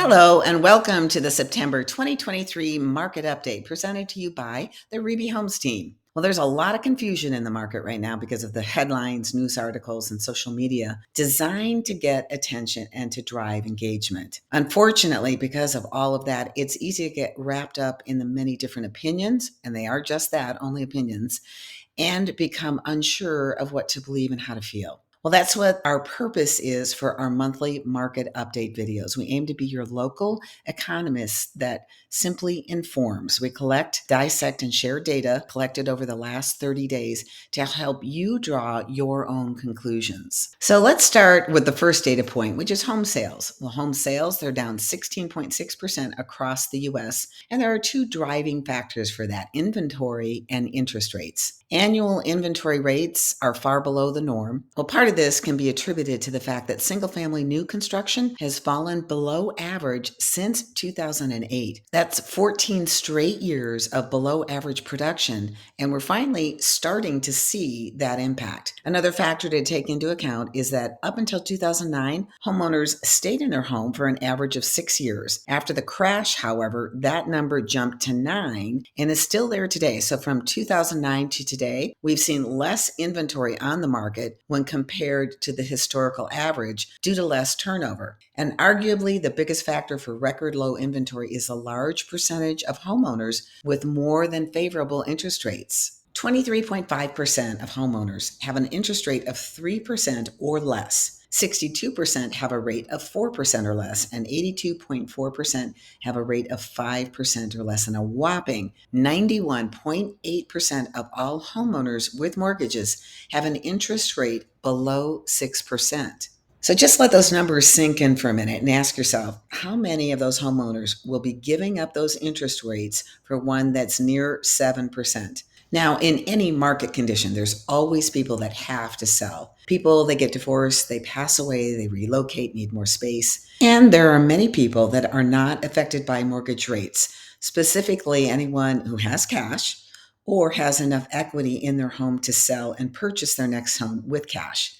Hello, and welcome to the September 2023 Market Update presented to you by the Reby Homes team. Well, there's a lot of confusion in the market right now because of the headlines, news articles, and social media designed to get attention and to drive engagement. Unfortunately, because of all of that, it's easy to get wrapped up in the many different opinions, and they are just that, only opinions, and become unsure of what to believe and how to feel. Well, that's what our purpose is for our monthly market update videos. We aim to be your local economist that simply informs. We collect, dissect, and share data collected over the last 30 days to help you draw your own conclusions. So let's start with the first data point, which is home sales. Well, home sales, they're down 16.6% across the US, and there are two driving factors for that: inventory and interest rates. Annual inventory rates are far below the norm. Well, part of this can be attributed to the fact that single-family new construction has fallen below average since 2008. That's 14 straight years of below average production, and we're finally starting to see that impact. Another factor to take into account is that up until 2009, homeowners stayed in their home for an average of 6 years. After the crash, however, that number jumped to 9 and is still there today. So from 2009 to today, we've seen less inventory on the market when compared to the historical average due to less turnover. And arguably, the biggest factor for record low inventory is a large percentage of homeowners with more than favorable interest rates. 23.5% of homeowners have an interest rate of 3% or less. 62% have a rate of 4% or less, and 82.4% have a rate of 5% or less, and a whopping 91.8% of all homeowners with mortgages have an interest rate below 6%. So just let those numbers sink in for a minute and ask yourself, how many of those homeowners will be giving up those interest rates for one that's near 7%? Now, in any market condition, there's always people that have to sell. People, they get divorced, they pass away, they relocate, need more space. And there are many people that are not affected by mortgage rates, specifically anyone who has cash or has enough equity in their home to sell and purchase their next home with cash.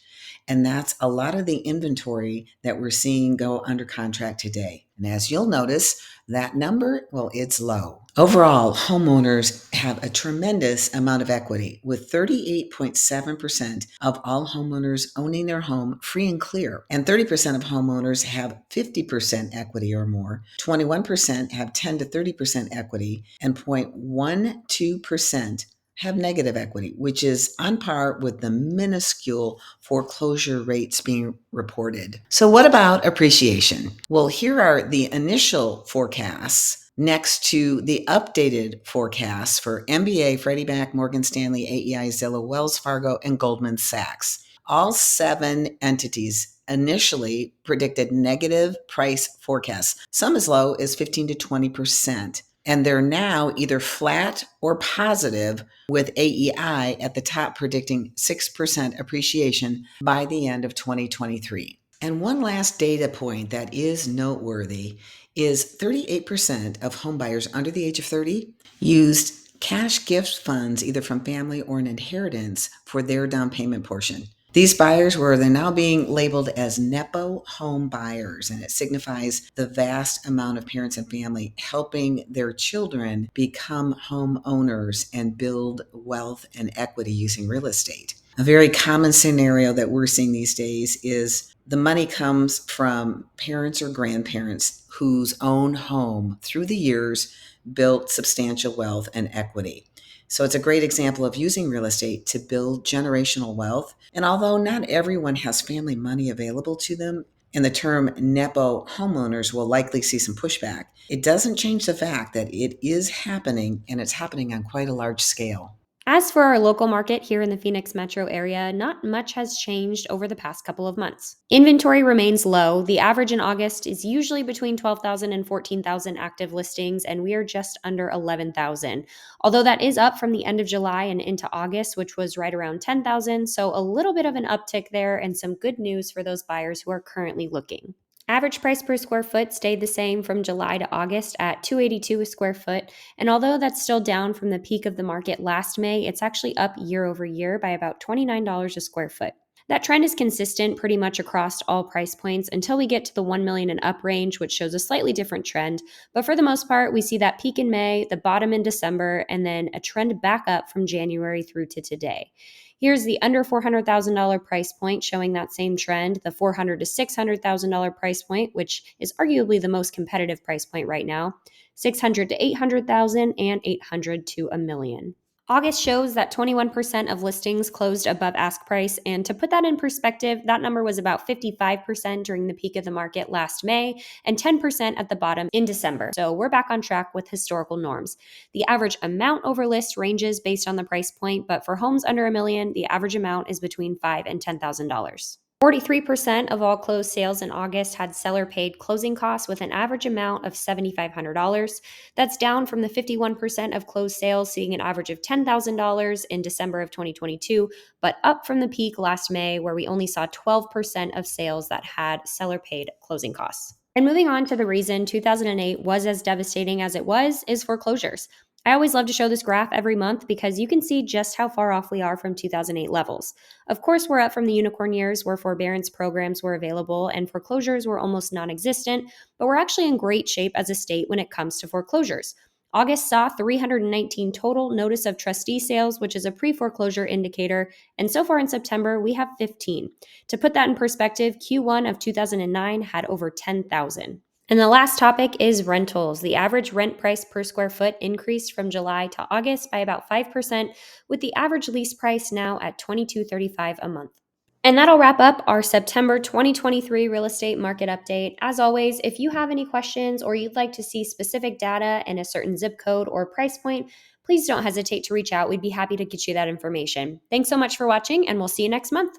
And that's a lot of the inventory that we're seeing go under contract today. And as you'll notice, that number, well, it's low. Overall, homeowners have a tremendous amount of equity, with 38.7% of all homeowners owning their home free and clear. And 30% of homeowners have 50% equity or more. 21% have 10 to 30% equity, and 0.12% have negative equity, which is on par with the minuscule foreclosure rates being reported. So what about appreciation? Well, here are the initial forecasts next to the updated forecasts for MBA, Freddie Mac, Morgan Stanley, AEI, Zillow, Wells Fargo, and Goldman Sachs. All 7 entities initially predicted negative price forecasts, some as low as 15 to 20%. And they're now either flat or positive, with AEI at the top predicting 6% appreciation by the end of 2023. And one last data point that is noteworthy is 38% of homebuyers under the age of 30 used cash gift funds, either from family or an inheritance, for their down payment portion. These buyers they're now being labeled as NEPO home buyers, and it signifies the vast amount of parents and family helping their children become home owners and build wealth and equity using real estate. A very common scenario that we're seeing these days is the money comes from parents or grandparents whose own home through the years built substantial wealth and equity. So it's a great example of using real estate to build generational wealth. And although not everyone has family money available to them, and the term NEPO homeowners will likely see some pushback, it doesn't change the fact that it is happening, and it's happening on quite a large scale. As for our local market here in the Phoenix metro area, not much has changed over the past couple of months. Inventory remains low. The average in August is usually between 12,000 and 14,000 active listings, and we are just under 11,000. Although that is up from the end of July and into August, which was right around 10,000. So a little bit of an uptick there, and some good news for those buyers who are currently looking. Average price per square foot stayed the same from July to August at $282 a square foot. And although that's still down from the peak of the market last May, it's actually up year over year by about $29 a square foot. That trend is consistent pretty much across all price points until we get to the 1 million and up range, which shows a slightly different trend. But for the most part, we see that peak in May, the bottom in December, and then a trend back up from January through to today. Here's the under $400,000 price point showing that same trend, the $400,000 to $600,000 price point, which is arguably the most competitive price point right now, $600,000 to $800,000, and $800,000 to $1 million. August shows that 21% of listings closed above ask price, and to put that in perspective, that number was about 55% during the peak of the market last May and 10% at the bottom in December. So we're back on track with historical norms. The average amount over list ranges based on the price point, but for homes under $1 million, the average amount is between $5,000 and $10,000. 43% of all closed sales in August had seller-paid closing costs with an average amount of $7,500. That's down from the 51% of closed sales seeing an average of $10,000 in December of 2022, but up from the peak last May where we only saw 12% of sales that had seller-paid closing costs. And moving on to the reason 2008 was as devastating as it was is foreclosures. I always love to show this graph every month because you can see just how far off we are from 2008 levels. Of course, we're up from the unicorn years where forbearance programs were available and foreclosures were almost non-existent, but we're actually in great shape as a state when it comes to foreclosures. August saw 319 total notice of trustee sales, which is a pre-foreclosure indicator, and so far in September, we have 15. To put that in perspective, Q1 of 2009 had over 10,000. And the last topic is rentals. The average rent price per square foot increased from July to August by about 5%, with the average lease price now at $22.35 a month. And that'll wrap up our September 2023 real estate market update. As always, if you have any questions or you'd like to see specific data in a certain zip code or price point, please don't hesitate to reach out. We'd be happy to get you that information. Thanks so much for watching, and we'll see you next month.